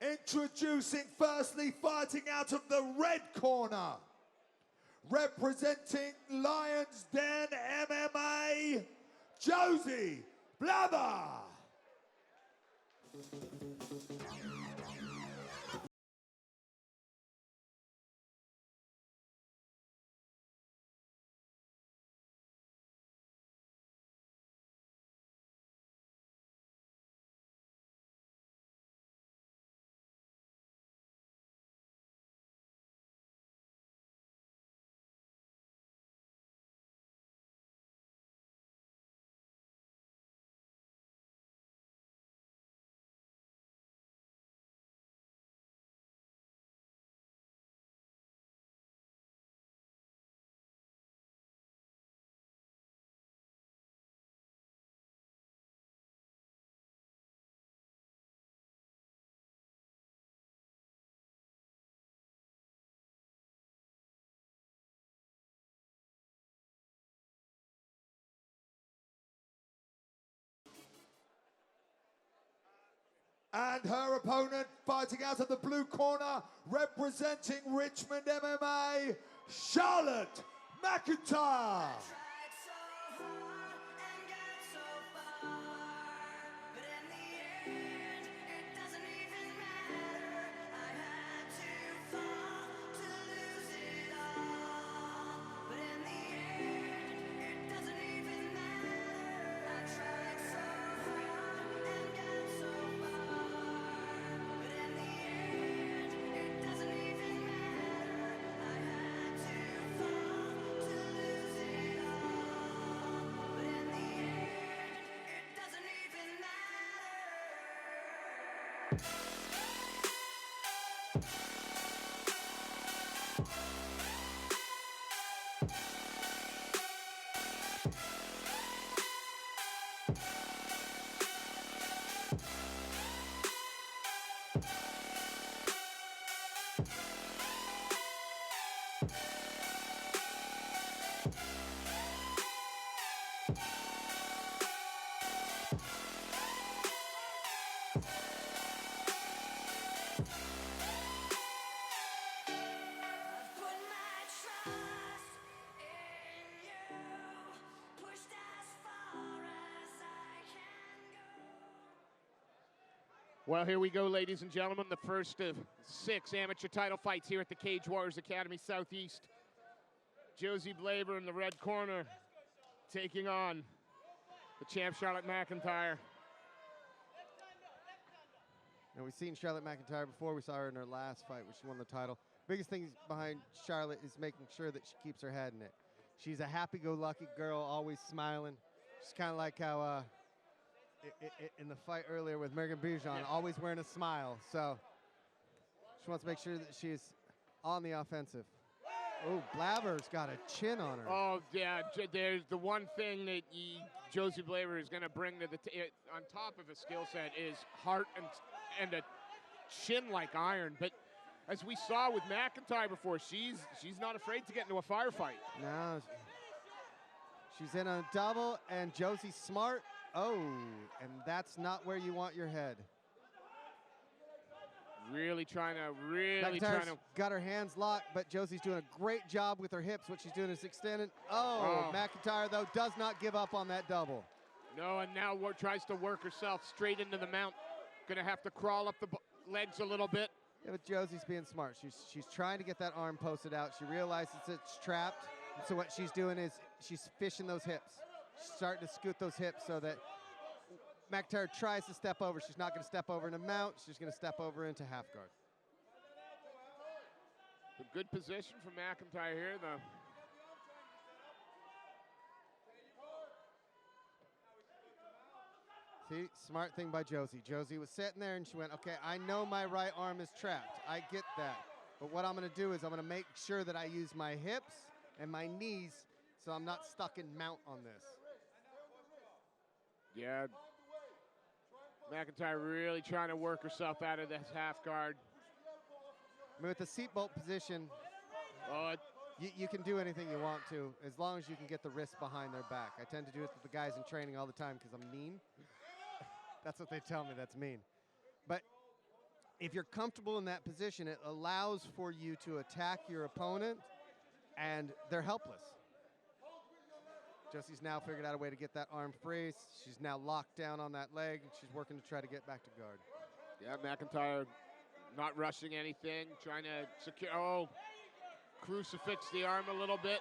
Introducing firstly, fighting out of the red corner, representing Lions Den MMA, Josie Blaber. And her opponent fighting out of the blue corner, representing Richmond MMA, Charlotte McKintyre. Well, here we go, ladies and gentlemen. The first of 6 amateur title fights here at the Cage Warriors Academy Southeast. Josie Blaber in the red corner, taking on the champ Charlotte McKintyre. Now, we've seen Charlotte McKintyre before. We saw her in her last fight, which she won the title. Biggest thing behind Charlotte is making sure that she keeps her head in it. She's a happy-go-lucky girl, always smiling. She's kind of like how in the fight earlier with Megan Bijan, always wearing a smile. So she wants to make sure that she's on the offensive. Oh, Blaber's got a chin on her. Oh, yeah, there's the one thing that Josie Blaber is going to bring to the on top of a skill set is heart and a chin like iron. But as we saw with McKintyre before, she's not afraid to get into a firefight. No, she's in a double, and Josie's smart. Oh, and that's not where you want your head. Really trying to. Got her hands locked, but Josie's doing a great job with her hips. What she's doing is extending. Oh, McKintyre, though, does not give up on that double. No, and now tries to work herself straight into the mount. Gonna have to crawl up the legs a little bit. Yeah, but Josie's being smart. She's trying to get that arm posted out. She realizes it's trapped. And so what she's doing is she's fishing those hips. She's starting to scoot those hips so that McKintyre tries to step over. She's not going to step over in a mount. She's going to step over into half guard. A good position for McKintyre here, though. See, smart thing by Josie. Josie was sitting there and she went, okay, I know my right arm is trapped. I get that. But what I'm going to do is I'm going to make sure that I use my hips and my knees so I'm not stuck in mount on this. Yeah. McKintyre really trying to work herself out of this half guard. I mean, with the seat bolt position, you can do anything you want to as long as you can get the wrists behind their back. I tend to do it with the guys in training all the time because I'm mean. That's what they tell me, that's mean. But if you're comfortable in that position, it allows for you to attack your opponent, and they're helpless. Josie's now figured out a way to get that arm free. She's now locked down on that leg, and she's working to try to get back to guard. Yeah, McKintyre not rushing anything, trying to secure. Oh, crucifix the arm a little bit.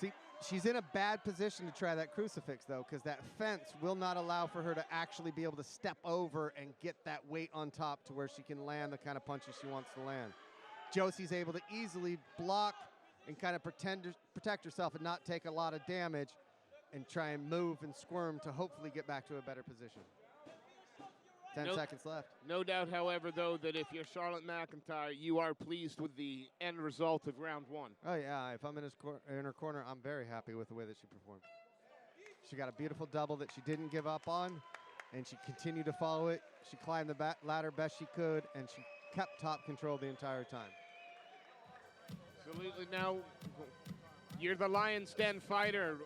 See, she's in a bad position to try that crucifix, though, because that fence will not allow for her to actually be able to step over and get that weight on top to where she can land the kind of punches she wants to land. Josie's able to easily block and kind of protect herself and not take a lot of damage and try and move and squirm to hopefully get back to a better position. 10 seconds left. No doubt, however, though, that if you're Charlotte McKintyre, you are pleased with the end result of round one. Oh, yeah. If I'm in her corner, I'm very happy with the way that she performed. She got a beautiful double that she didn't give up on, and she continued to follow it. She climbed the ladder best she could, and she kept top control the entire time. Absolutely. Now, you're the Lion's Den fighter.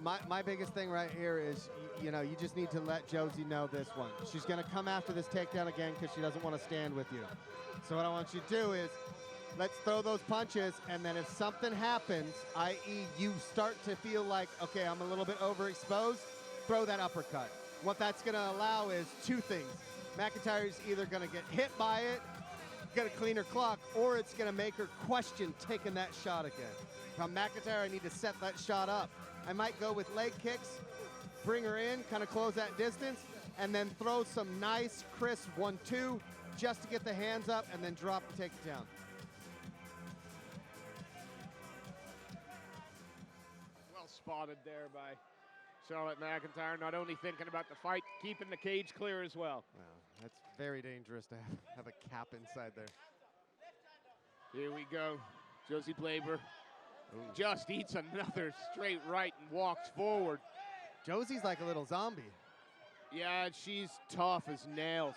My biggest thing right here is, you just need to let Josie know this one. She's going to come after this takedown again because she doesn't want to stand with you. So what I want you to do is, let's throw those punches, and then if something happens, i.e. you start to feel like, okay, I'm a little bit overexposed, throw that uppercut. What that's going to allow is two things. McKintyre's either going to get hit by it, going to clean her clock, or it's going to make her question taking that shot again. If I'm McKintyre, I need to set that shot up. I might go with leg kicks, bring her in, kind of close that distance, and then throw some nice, crisp 1-2 just to get the hands up and then drop and take it down. Well spotted there by Charlotte McKintyre, not only thinking about the fight, keeping the cage clear as well. Wow, that's very dangerous to have a cap inside there. Here we go. Josie Blaber just eats another straight right and walks forward. Josie's like a little zombie. Yeah, she's tough as nails.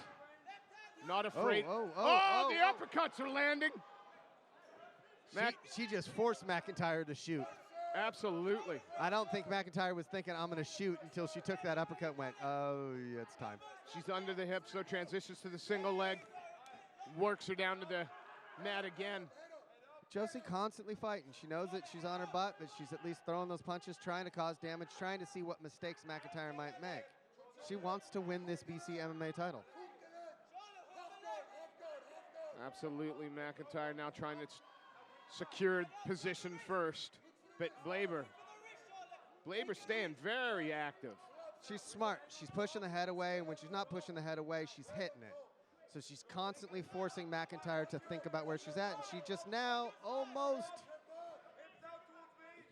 Not afraid. The uppercuts are landing. She just forced McKintyre to shoot. Absolutely. I don't think McKintyre was thinking, I'm going to shoot, until she took that uppercut and went, oh, yeah, it's time. She's under the hips, so transitions to the single leg. Works her down to the mat again. Josie constantly fighting. She knows that she's on her butt, but she's at least throwing those punches, trying to cause damage, trying to see what mistakes McKintyre might make. She wants to win this BC MMA title. Absolutely, McKintyre now trying to secure position first. But Blaber staying very active. She's smart. She's pushing the head away, and when she's not pushing the head away, she's hitting it. So she's constantly forcing McKintyre to think about where she's at, and she just now almost.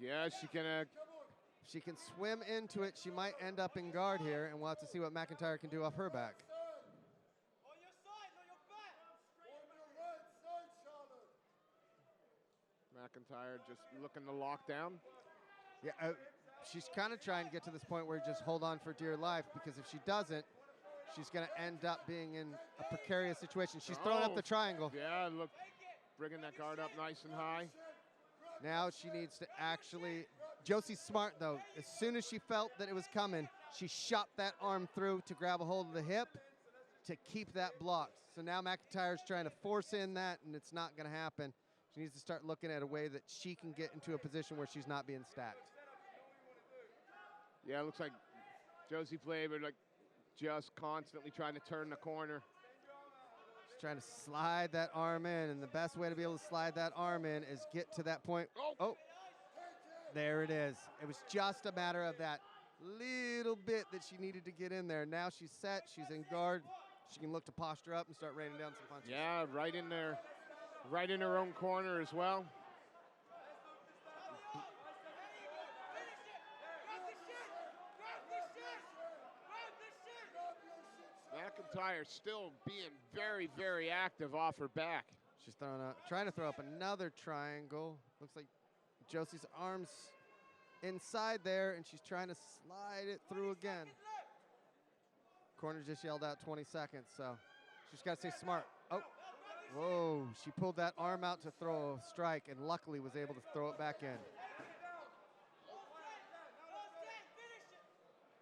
Yeah, she can swim into it. She might end up in guard here, and we'll have to see what McKintyre can do off her back. McKintyre just looking to lock down. Yeah, she's kind of trying to get to this point where you just hold on for dear life, because if she doesn't, she's going to end up being in a precarious situation. She's throwing up the triangle. Yeah, look, bringing that guard up nice and high. Now she needs to actually, Josie's smart though. As soon as she felt that it was coming, she shot that arm through to grab a hold of the hip to keep that blocked. So now McKintyre's trying to force in that, and it's not going to happen. She needs to start looking at a way that she can get into a position where she's not being stacked. Yeah, it looks like Josie Blaber just constantly trying to turn the corner. She's trying to slide that arm in, and the best way to be able to slide that arm in is get to that point. Oh, there it is. It was just a matter of that little bit that she needed to get in there. Now she's set, she's in guard. She can look to posture up and start raining down some punches. Yeah, right in there. Right in her own corner as well. McKintyre still being very, very active off her back. She's trying to throw up another triangle. Looks like Josie's arm's inside there, and she's trying to slide it through again. Corner just yelled out 20 seconds, so she's got to stay smart. Oh. Whoa, she pulled that arm out to throw a strike, and luckily was able to throw it back in.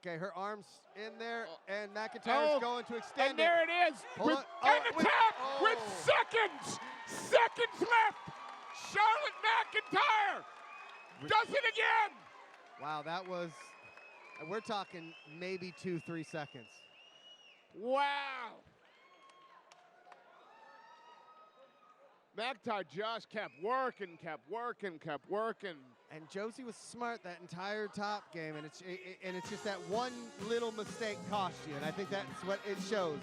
Okay, her arm's in there, and McKintyre's going to extend and there it is. Hold With on. an Oh, attack with seconds left. Charlotte McKintyre does it again. Wow, that was, we're talking maybe 2-3 seconds. Wow. McIntyre just kept working. And Josie was smart that entire top game, and it's just that one little mistake cost you, and I think that's what it shows,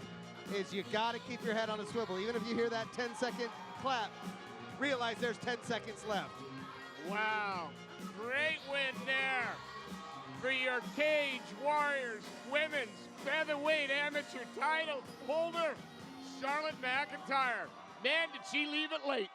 is you got to keep your head on a swivel. Even if you hear that 10-second clap, realize there's 10 seconds left. Wow, great win there for your Cage Warriors Women's Featherweight Amateur title holder, Charlotte McIntyre. Man, did she leave it late.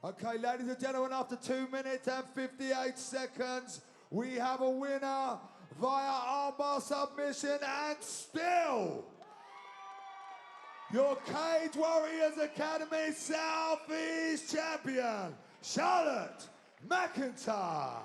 Okay, ladies and gentlemen, after 2 minutes and 58 seconds, we have a winner via armbar submission, and still your Cage Warriors Academy Southeast champion, Charlotte McIntyre.